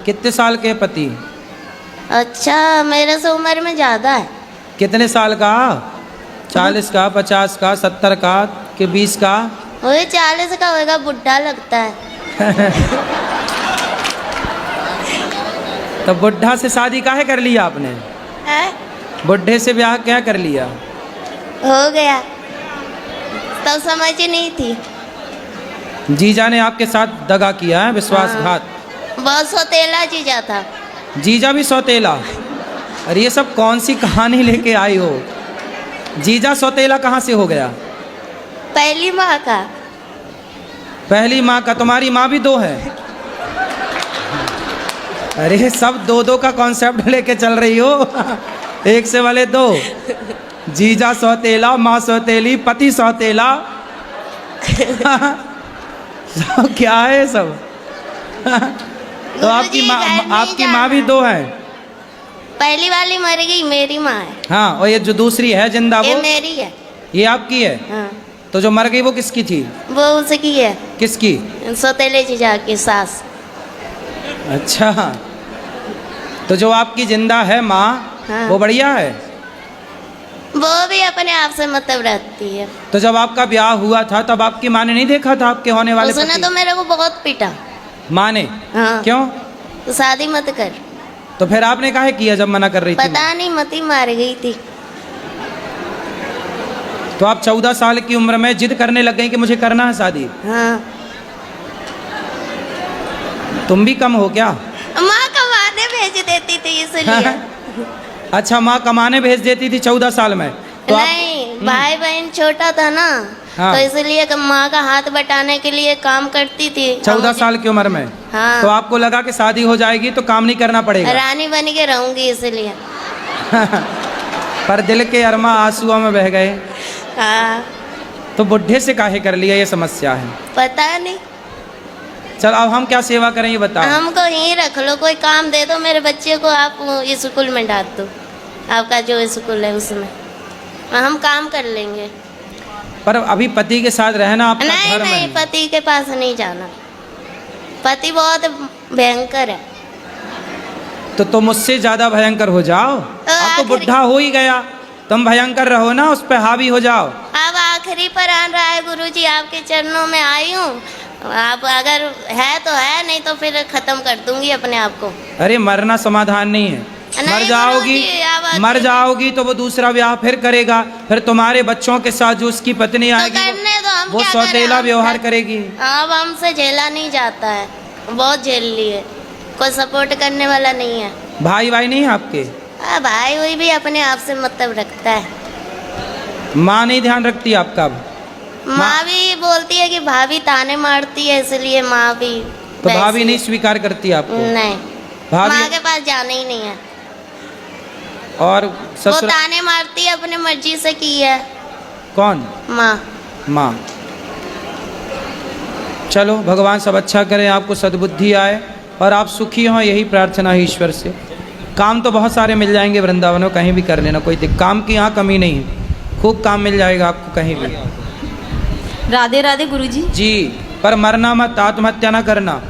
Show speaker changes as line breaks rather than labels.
कितने साल के पति?
अच्छा, मेरे से उम्र में ज़्यादा है।
कितने साल का? 40 का, 50 का, 70 का कि 20 का?
वही 40 का होगा, बुढ़ा लगता है।
तो बुढ़ा से शादी काहे कर लिया आपने?
है?
बुढ़े से ब्याह क्या कर लिया?
हो गया, तब समझ ही नहीं थी।
जीजा ने आपके साथ दगा किया है, विश्वासघात।
बहुत सौतेला जीजा था।
जीजा भी सौतेला? अरे ये सब कौन सी कहानी लेके आई हो? जीजा सौतेला कहाँ से हो गया?
पहली माँ का।
पहली माँ का? तुम्हारी माँ भी 2 है? अरे सब 2-2 का कॉन्सेप्ट लेके चल रही हो। एक से वाले 2। जीजा सौतेला, माँ सौतेली, पति सौतेला। सब क्या है सब? तो आपकी माँ भी 2 है?
पहली वाली मर गई, मेरी माँ है।
हाँ, और ये जो दूसरी है जिंदा,
ये
वो
मेरी है।
ये आपकी है?
हाँ।
तो जो मर गई वो किसकी थी?
वो उसकी है।
किसकी?
सौतेले जीजा की सास।
अच्छा, तो जो आपकी जिंदा है माँ,
हाँ।
वो बढ़िया है?
वो भी अपने आप से मतलब रखती है।
तो जब आपका ब्याह हुआ था तब आपकी माँ ने नहीं देखा था आपके होने वाले
उसने
पति?
तो मेरे को बहुत पीटा।
माँ ने?
हाँ।
क्यों?
तो शादी मत कर।
तो फिर आपने काहे किया जब मना कर रही थी?
पता नहीं, मती मार गई थी।
तो आप 14 साल की उम्र में जिद करने लग गई कि मुझे करना है शादी?
हाँ।
तुम भी कम हो क्या?
माँ कमाने भेज देती थी इसलिए।
अच्छा, माँ कमाने भेज देती थी 14 साल में? तो
नहीं, भाई बहन छोटा था ना।
हाँ।
तो इसलिए माँ का हाथ बटाने के लिए काम करती थी।
14 साल की उम्र में?
हाँ।
तो आपको लगा कि शादी हो जाएगी तो काम नहीं करना पड़ेगा?
रानी बन के रहूंगी इसलिए।
पर दिल के अरमा आंसुओं में बह गए।
हाँ।
तो बुढ़े से काहे कर लिया, ये समस्या है।
पता नहीं।
चल अब हम क्या सेवा करें ये बताओ।
हमको यहीं रख लो, कोई काम दे दो, मेरे बच्चे को आप स्कूल में डाल दो, आपका जो स्कूल है उसमें हम काम कर लेंगे।
पर अभी पति के साथ रहना आपका
नहीं
धर्म
नहीं,
है।
पति के पास नहीं जाना। पति बहुत भयंकर है।
तो तुम मुझसे ज्यादा भयंकर हो जाओ। आप तो
आखिरी-
बुढ़ा हो ही गया, तुम भयंकर रहो ना, उस पे हावी हो जाओ।
अब आखिरी पर आन रहा है गुरुजी, आपके चरणों में आई हूँ। आप अगर है तो है, नहीं तो फिर खत्म कर दूंगी अपने आप को।
अरे मरना समाधान नहीं है।
नहीं
मर जाओगी,
गुरुजी, अब
मर जाओगी तो वो दूसरा ब्याह फिर करेगा, फिर तुम्हारे बच्चों के साथ जो उसकी पत्नी
तो
आएगी
करने दो, हम
वो
क्या करें?
सौतेला
हम
व्यवहार
क्या-
करेगी।
अब हमसे झेला नहीं जाता है, बहुत झेल लिए, कोई सपोर्ट करने वाला नहीं है।
भाई नहीं है आपके?
भाई वही भी अपने आप से मतलब रखता है।
माँ नहीं ध्यान रखती आपका? अब
माँ भी बोलती है कि भाभी ताने मारती है, इसलिए माँ भी
तो
वैसी
भाभी नहीं
है।
स्वीकार करती आपको?
नहीं,
भाभी
माँ के पास जाना ही नहीं है।
और
वो
ससुर?
ताने मारती है, अपने मर्जी से की है।
कौन?
माँ।
माँ। चलो भगवान सब अच्छा करें, आपको सद्बुद्धि आए और आप सुखी हों, यही प्रार्थना है ईश्वर से। काम तो बहुत सारे मिल जाएंगे वृंदावन में, कहीं भी कर लेना, कोई काम की यहाँ कमी नहीं है, खूब काम मिल जाएगा आपको कहीं भी।
राधे राधे गुरुजी।
जी, पर मरना मत, आत्महत्या ना करना।